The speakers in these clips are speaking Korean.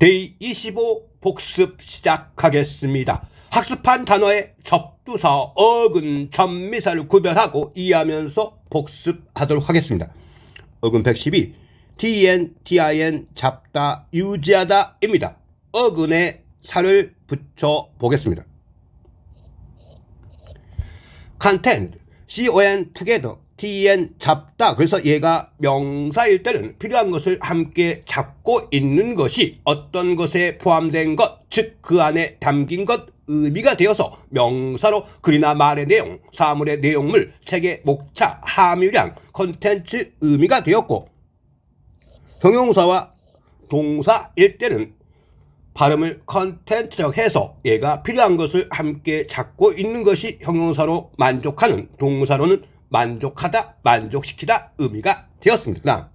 데이 25 복습 시작하겠습니다. 학습한 단어의 접두사, 어근, 전미사를 구별하고 이해하면서 복습하도록 하겠습니다. 어근 112, TN, TIN, 잡다, 유지하다 입니다. 어근에 살을 붙여 보겠습니다. content, CON, together, TN, 잡다. 그래서 얘가 명사일 때는 필요한 것을 함께 잡고 있는 것이 어떤 것에 포함된 것, 즉 그 안에 담긴 것, 의미가 되어서 명사로 글이나 말의 내용, 사물의 내용물, 책의 목차, 함유량, 컨텐츠 의미가 되었고, 형용사와 동사일 때는 발음을 컨텐츠라고 해서 얘가 필요한 것을 함께 잡고 있는 것이 형용사로 만족하는, 동사로는 만족하다, 만족시키다 의미가 되었습니다.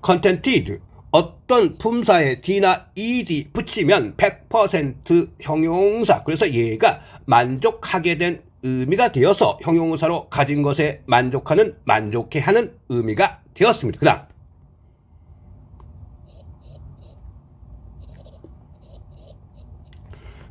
contented, 어떤 품사에 d나 ed 붙이면 100% 형용사, 그래서 얘가 만족하게 된 의미가 되어서 형용사로 가진 것에 만족하는, 만족해하는 의미가 되었습니다. 그 다음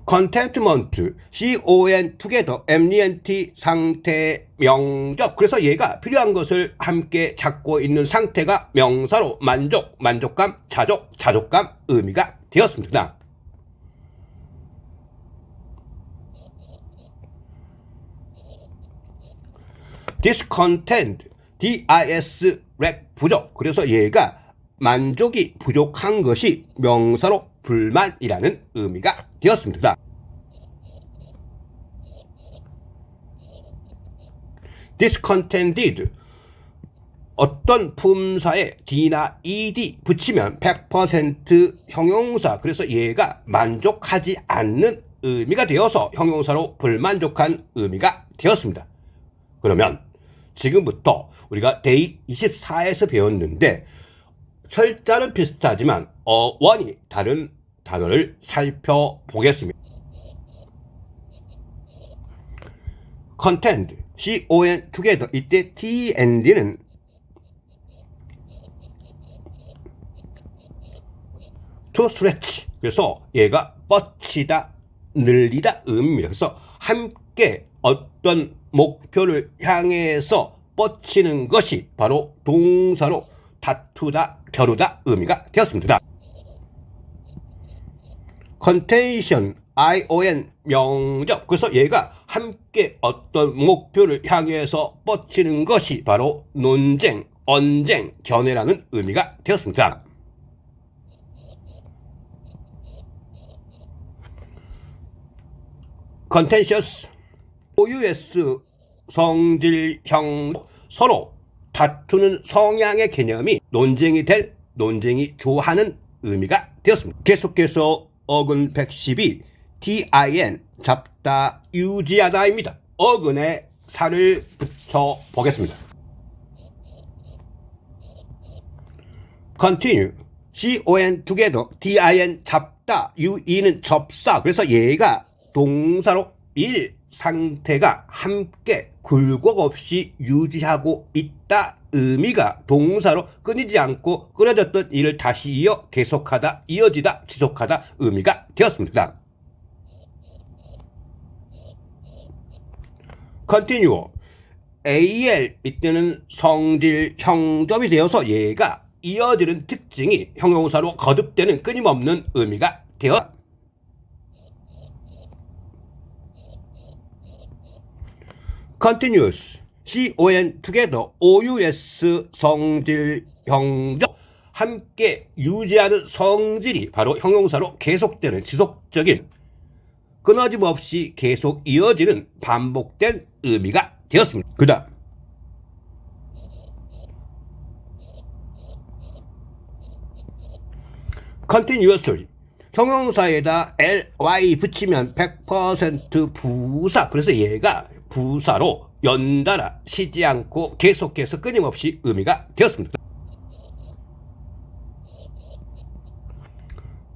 contentment, CON, together, MENT, 상태, 명적. 그래서 얘가 필요한 것을 함께 잡고 있는 상태가 명사로 만족, 만족감, 자족, 자족감 의미가 되었습니다. discontent, DIS, 렉, 부족. 그래서 얘가 만족이 부족한 것이 명사로 불만이라는 의미가 되었습니다. discontented, 어떤 품사에 d나 ed 붙이면 100% 형용사, 그래서 얘가 만족하지 않는 의미가 되어서 형용사로 불만족한 의미가 되었습니다. 그러면 지금부터 우리가 데이 24에서 배웠는데 철자는 비슷하지만 어원이 다른 단어를 살펴보겠습니다. content, CON, together. 이때 TND는 to stretch, 그래서 얘가 뻗치다, 늘리다 의미입니다. 그래서 함께 어떤 목표를 향해서 뻗치는 것이 바로 동사로 다투다, 겨루다 의미가 되었습니다. contention, ION, 명적. 그래서 얘가 함께 어떤 목표를 향해서 뻗치는 것이 바로 논쟁, 언쟁, 견해라는 의미가 되었습니다. contentious, OUS, 성질형, 서로 다투는 성향의 개념이 논쟁이 될, 논쟁이 좋아하는 의미가 되었습니다. 계속해서 어근 112, TIN, 잡다, 유지하다입니다. 어근에 살을 붙여 보겠습니다. continue, CON, together, TIN, 잡다, UE는 접사. 그래서 얘가 동사로 일 상태가 함께 굴곡 없이 유지하고 있다 의미가 동사로 끊이지 않고 끊어졌던 일을 다시 이어 계속하다, 이어지다, 지속하다 의미가 되었습니다. continue, AL 이때는 성질 형접이 되어서 얘가 이어지는 특징이 형용사로 거듭되는 끊임없는 의미가 되어 continuous, CON, together, OUS, 성질, 형적. 함께 유지하는 성질이 바로 형용사로 계속되는, 지속적인, 끊어짐 없이 계속 이어지는, 반복된 의미가 되었습니다. 그 다음 continuously, 형용사에다 ly 붙이면 100% 부사. 그래서 얘가 부사로 연달아 쉬지 않고 계속해서 끊임없이 의미가 되었습니다.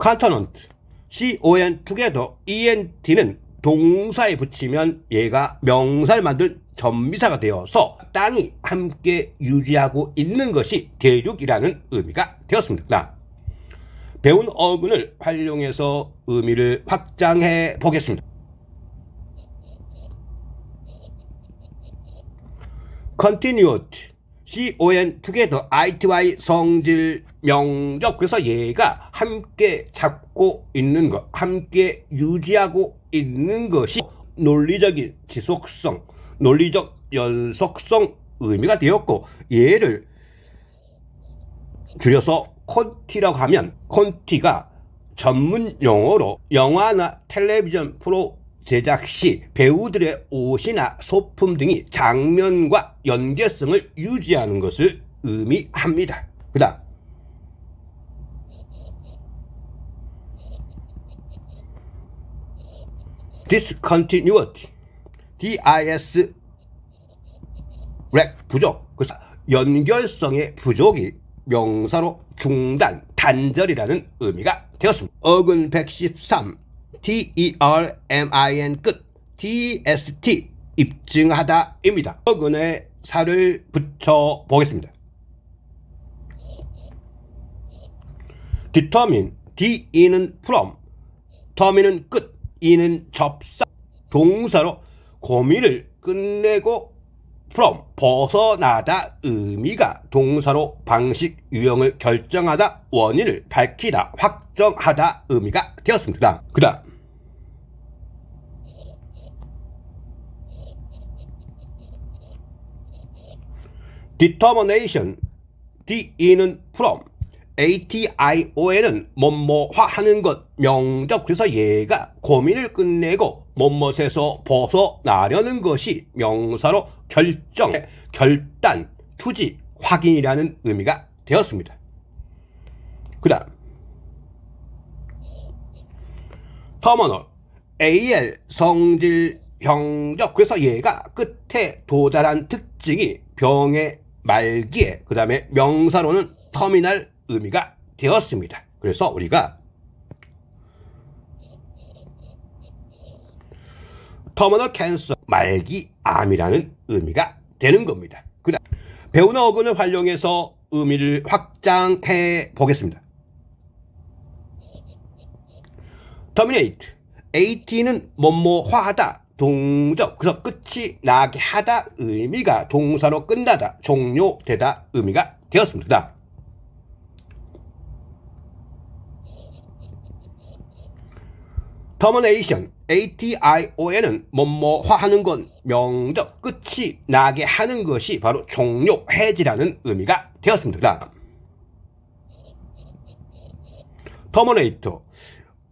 consonant, CON, together, ENT는 동사에 붙이면 얘가 명사를 만든 전미사가 되어서 땅이 함께 유지하고 있는 것이 대륙이라는 의미가 되었습니다. 배운 어근을 활용해서 의미를 확장해 보겠습니다. continuity, con, together, ity 성질 명적. 그래서 얘가 함께 잡고 있는 것, 함께 유지하고 있는 것이 논리적인 지속성, 논리적 연속성 의미가 되었고, 얘를 줄여서 콘티라고 하면, 콘티가 전문 용어로 영화나 텔레비전 프로 제작 시 배우들의 옷이나 소품 등이 장면과 연계성을 유지하는 것을 의미합니다. 그 다음 discontinuity, dis 부족. 그래서 연결성의 부족이 명사로 중단, 단절이라는 의미가 되었습니다. 어근 113, termin 끝, tst 입증하다 입니다. 어근에 살을 붙여 보겠습니다. determine, de는 from, termin은 끝, 이는 접사, 동사로 고민을 끝내고 from, 벗어나다 의미가 동사로 방식, 유형을 결정하다, 원인을 밝히다, 확정하다 의미가 되었습니다. 그 다음 determination, de는 from, ation은 뭐뭐화하는 것, 명적. 그래서 얘가 고민을 끝내고 뭐뭇에서 벗어나려는 것이 명사로 결정, 결단, 투지, 확인이라는 의미가 되었습니다. 그 다음 터미널, al 성질 형적. 그래서 얘가 끝에 도달한 특징이 병의 말기에, 그 다음에 명사로는 터미널 의미가 되었습니다. 그래서 우리가 터미널 캔서, 말기 암이라는 의미가 되는 겁니다. 그 다음 배운 어근을 활용해서 의미를 확장해 보겠습니다. terminate, at는 뭐뭐화하다, 동적. 그래서 끝이 나게 하다 의미가 동사로 끝나다, 종료되다 의미가 되었습니다. termination, ation은 뭐뭐화하는 건 명적, 끝이 나게 하는 것이 바로 종료, 해지라는 의미가 되었습니다. terminator,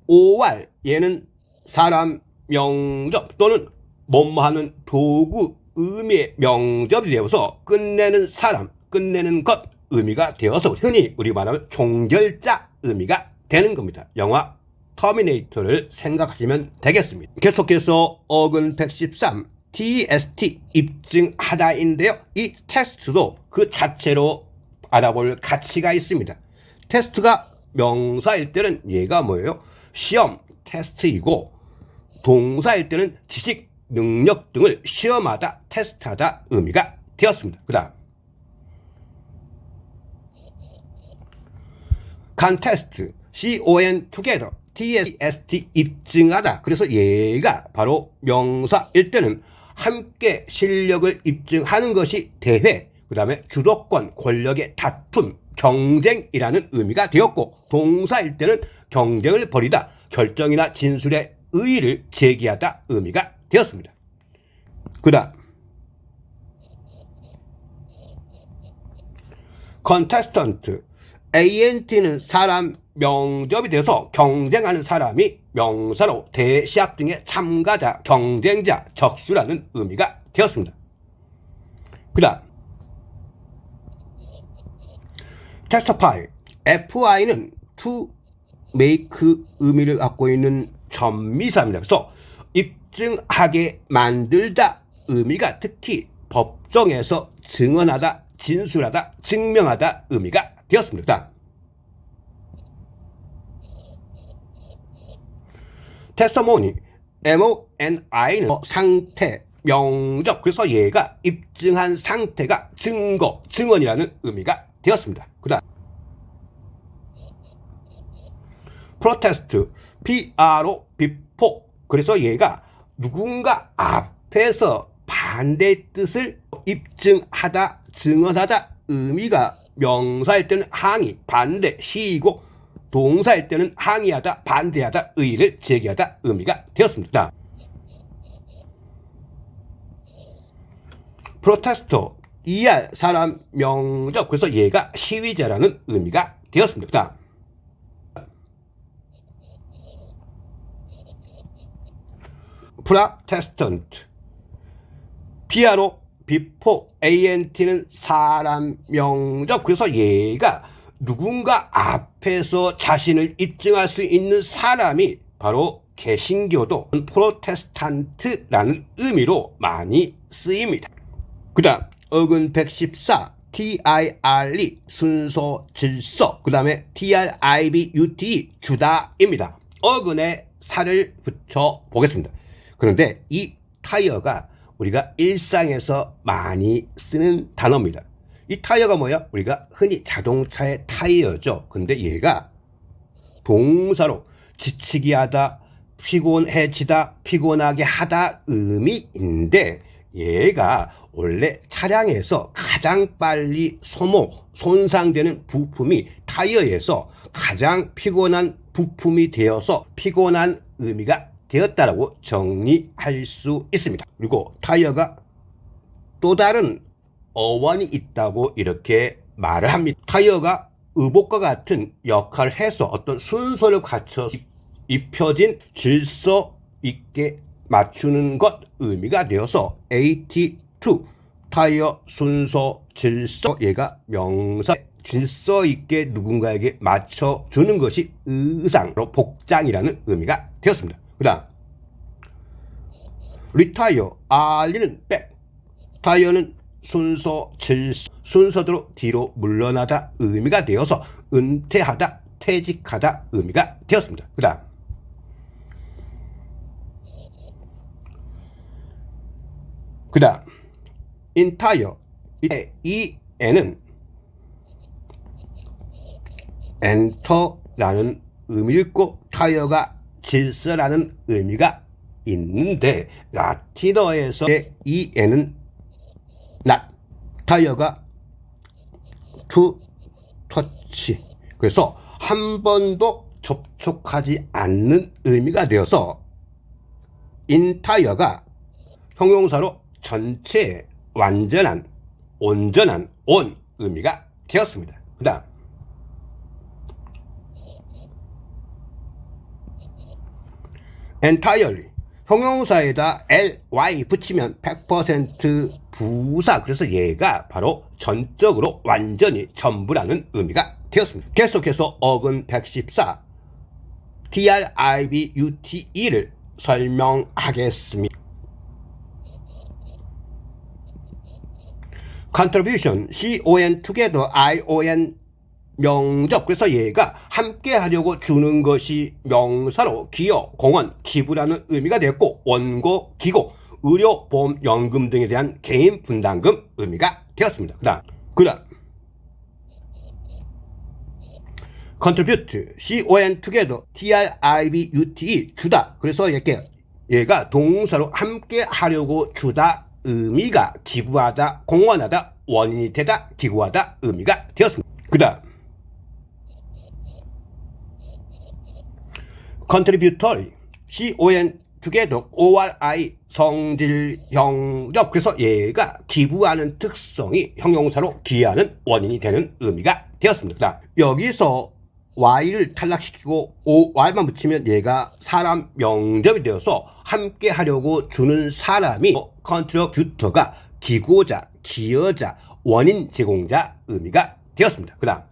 or 얘는 사람, 명적 또는 뭐뭐하는 도구 의미의 명접이 되어서 끝내는 사람, 끝내는 것 의미가 되어서 흔히 우리 말하면 종결자 의미가 되는 겁니다. 영화 터미네이터를 생각하시면 되겠습니다. 계속해서 어근 113 test 입증하다인데요. 이 테스트도 그 자체로 알아볼 가치가 있습니다. 테스트가 명사일 때는 얘가 뭐예요? 시험, 테스트이고, 동사일 때는 지식, 능력 등을 시험하다, 테스트하다 의미가 되었습니다. 그 다음 contest, con, together, test 입증하다. 그래서 얘가 바로 명사일 때는 함께 실력을 입증하는 것이 대회, 그 다음에 주도권, 권력의 다툼, 경쟁이라는 의미가 되었고, 동사일 때는 경쟁을 벌이다, 결정이나 진술의 의의를 제기하다 의미가 되었습니다. 그 다음 contestant, ant는 사람, 명접이 돼서 경쟁하는 사람이 명사로 대시합 등의 참가자, 경쟁자, 적수라는 의미가 되었습니다. 그 다음 testify, fi는 to make 의미를 갖고 있는 전미사입니다. 그래서 입증하게 만들다 의미가 특히 법정에서 증언하다, 진술하다, 증명하다 의미가 되었습니다. testimony, moni는 상태, 명적. 그래서 얘가 입증한 상태가 증거, 증언이라는 의미가 되었습니다. 그 다음 프로테스트, PRO, before. 그래서 얘가 누군가 앞에서 반대의 뜻을 입증하다, 증언하다 의미가 명사일 때는 항의, 반대, 시이고 동사일 때는 항의하다, 반대하다, 의의를 제기하다 의미가 되었습니다. 프로테스터, 이해할 사람 명적. 그래서 얘가 시위자라는 의미가 되었습니다. 프로테스턴트, PRO, before, ANT는 사람 명적. 그래서 얘가 누군가 앞에서 자신을 입증할 수 있는 사람이 바로 개신교도 프로테스탄트라는 의미로 많이 쓰입니다. 그 다음 어근 114, TIRE 순서 질서, 그 다음에 TRIBUTE 주다입니다. 어근에 살을 붙여 보겠습니다. 그런데 이 타이어가 우리가 일상에서 많이 쓰는 단어입니다. 이 타이어가 뭐야? 우리가 흔히 자동차의 타이어죠. 근데 얘가 동사로 지치게 하다, 피곤해지다, 피곤하게 하다 의미인데, 얘가 원래 차량에서 가장 빨리 손상되는 부품이 타이어에서 가장 피곤한 부품이 되어서 피곤한 의미가 되었다라고 정리할 수 있습니다. 그리고 타이어가 또 다른 어원이 있다고 이렇게 말을 합니다. 타이어가 의복과 같은 역할을 해서 어떤 순서를 갖춰 입혀진 질서 있게 맞추는 것 의미가 되어서 AT2 타이어 순서 질서, 얘가 명사 질서 있게 누군가에게 맞춰주는 것이 의상으로 복장이라는 의미가 되었습니다. 그 다음 리타이어, R는 백, 타이어는 순서 질서, 순서대로 뒤로 물러나다 의미가 되어서 은퇴하다, 퇴직하다 의미가 되었습니다. 그 다음 entire, 이 N은 enter라는 의미도 있고 타이어가 질서라는 의미가 있는데, 라틴어에서 이 N은 not, 타이어가 to touch, 그래서 한 번도 접촉하지 않는 의미가 되어서 intire가 형용사로 전체 완전한, 온전한, 온 의미가 되었습니다. 그 다음 entirely, 형용사에다 ly 붙이면 100% 부사, 그래서 얘가 바로 전적으로, 완전히, 전부라는 의미가 되었습니다. 계속해서 어근 114 TRIBUTE를 설명하겠습니다. contribution, CON together, ION 명적, 그래서 얘가 함께 하려고 주는 것이 명사로 기여, 공헌, 기부라는 의미가 되었고, 원고, 기고, 의료, 보험, 연금 등에 대한 개인 분담금 의미가 되었습니다. 그 다음 contribute, CON together, TRIBUTE 주다, 그래서 얘가 동사로 함께 하려고 주다 의미가 기부하다, 공헌하다, 원인이 되다, 기구하다 의미가 되었습니다. 그 다음 contributory, CON together, ORI 성질 형적, 그래서 얘가 기부하는 특성이 형용사로 기여하는 원인이 되는 의미가 되었습니다. 여기서 Y를 탈락시키고 OR만 붙이면 얘가 사람 명접이 되어서 함께 하려고 주는 사람이 컨트리뷰터가 기고자, 기여자, 원인 제공자 의미가 되었습니다. 그 다음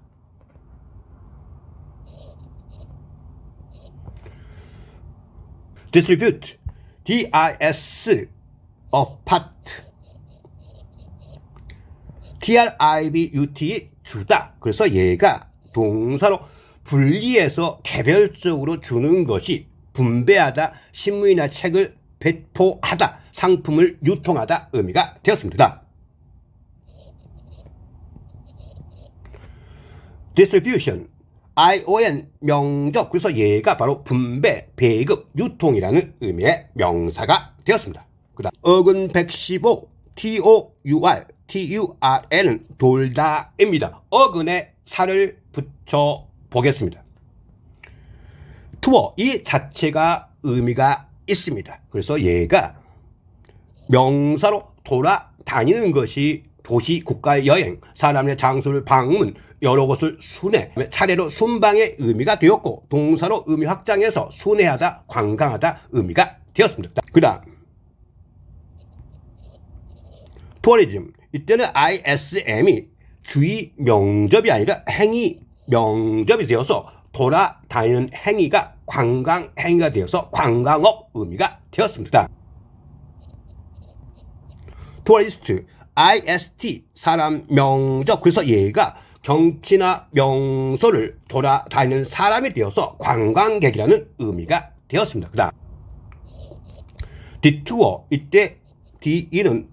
distribute, DIS, apart, TRIBUT 주다, 그래서 얘가 동사로 분리해서 개별적으로 주는 것이 분배하다, 신문이나 책을 배포하다, 상품을 유통하다 의미가 되었습니다. distribution, ION 명적, 그래서 얘가 바로 분배, 배급, 유통이라는 의미의 명사가 되었습니다. 그 다음 어근 115 TOUR, TURN은 돌다입니다. 어근에 살을 붙여 보겠습니다. 투어, 이 자체가 의미가 있습니다. 그래서 얘가 명사로 돌아다니는 것이 도시, 국가 여행, 사람의 장소를 방문, 여러 곳을 순회, 차례로 순방의 의미가 되었고, 동사로 의미 확장해서 순회하다, 관광하다 의미가 되었습니다. 그 다음 투어리즘, 이때는 ISM이 주의 명접이 아니라 행위 명접이 되어서 돌아다니는 행위가 관광 행위가 되어서 관광업 의미가 되었습니다. 투어리스트, IST, 사람 명적, 그래서 얘가 경치나 명소를 돌아다니는 사람이 되어서 관광객이라는 의미가 되었습니다. 그 다음 디투어, 이때 D는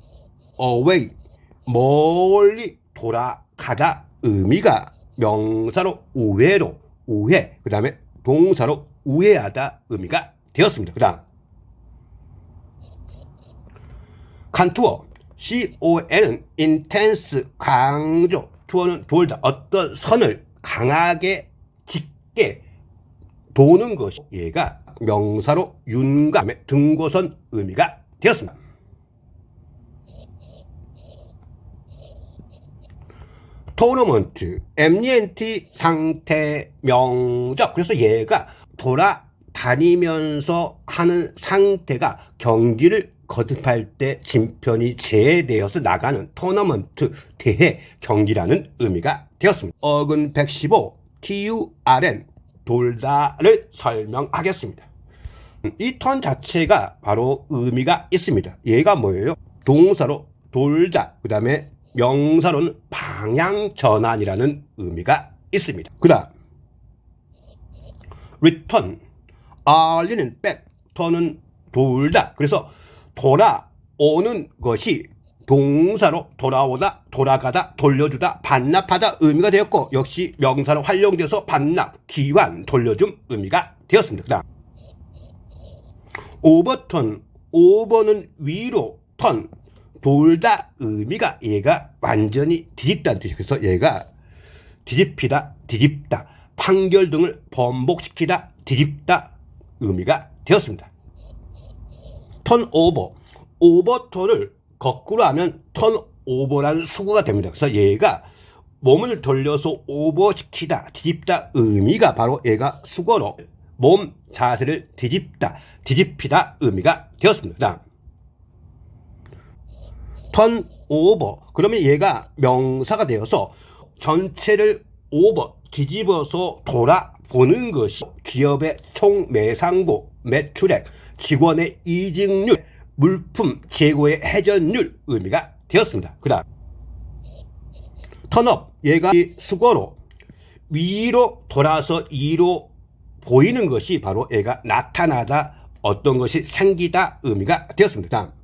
away, 멀리 돌아가다 의미가 명사로 우회로, 우회, 그 다음에 동사로 우회하다 의미가 되었습니다. 그 다음 컨투어, CON은 intense, 강조, 투어는 돌다, 어떤 선을 강하게 짙게 도는 것이 얘가 명사로 윤감의 등고선 의미가 되었습니다. 토너먼트, MENT 상태 명적, 그래서 얘가 돌아다니면서 하는 상태가 경기를 거듭할 때 진편이 제외되어서 나가는 토너먼트, 대회, 경기라는 의미가 되었습니다. 어근 115 TURN, 돌다를 설명하겠습니다. 이 턴 자체가 바로 의미가 있습니다. 얘가 뭐예요? 동사로 돌다, 그 다음에 명사로는 방향 전환이라는 의미가 있습니다. 그 다음 return, R는 back, turn은 돌다, 그래서 돌아오는 것이 동사로 돌아오다, 돌아가다, 돌려주다, 반납하다 의미가 되었고, 역시 명사로 활용돼서 반납, 기환, 돌려줌 의미가 되었습니다. 그 다음 오버턴, 오버는 위로, 턴, 돌다 의미가 얘가 완전히 뒤집다는 뜻이에요. 그래서 얘가 뒤집히다, 뒤집다, 판결 등을 번복시키다, 뒤집다 의미가 되었습니다. 턴오버, 오버턴을 거꾸로 하면 턴오버라는 수거가 됩니다. 그래서 얘가 몸을 돌려서 오버시키다, 뒤집다 의미가 바로 얘가 수거로 몸 자세를 뒤집다, 뒤집히다 의미가 되었습니다. 다음 턴오버, 그러면 얘가 명사가 되어서 전체를 오버, 뒤집어서 돌아보는 것이 기업의 총 매상고, 매출액, 직원의 이직률, 물품 재고의 회전율 의미가 되었습니다. 그 다음 턴업, 얘가 수거로 위로 돌아서 위로 보이는 것이 바로 얘가 나타나다, 어떤 것이 생기다 의미가 되었습니다. 다음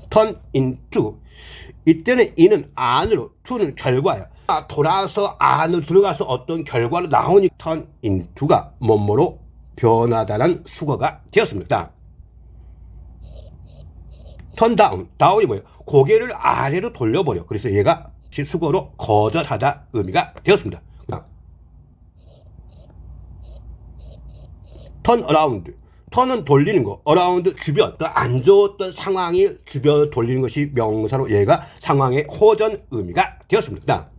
turn into, 이때는 in은 안으로, to는 결과예요. 돌아서 안으로 들어가서 어떤 결과로 나오니 turn into가 뭐뭐로 변하다는 수거가 되었습니다. turn down, down이 뭐예요? 고개를 아래로 돌려버려. 그래서 얘가 수거로 거절하다 의미가 되었습니다. turn around, 턴은 돌리는 거, 어라운드 주변, 안 좋았던 상황이 주변을 돌리는 것이 명사로 얘가 상황의 호전 의미가 되었습니다.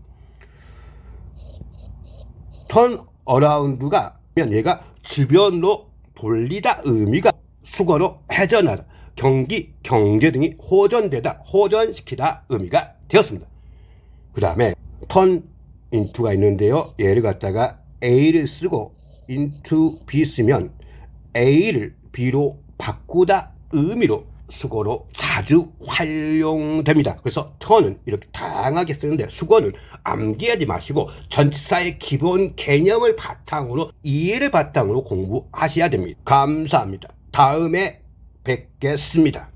턴 어라운드가 얘가 주변으로 돌리다 의미가 수거로 회전하다, 경기, 경제 등이 호전되다, 호전시키다 의미가 되었습니다. 그 다음에 턴 인투가 있는데요. 얘를 갖다가 A를 쓰고 into B 쓰면 A를 B로 바꾸다 의미로 수거로 자주 활용됩니다. 그래서 턴은 이렇게 다양하게 쓰는데 수거는 암기하지 마시고 전치사의 기본 개념을 바탕으로, 이해를 바탕으로 공부하셔야 됩니다. 감사합니다. 다음에 뵙겠습니다.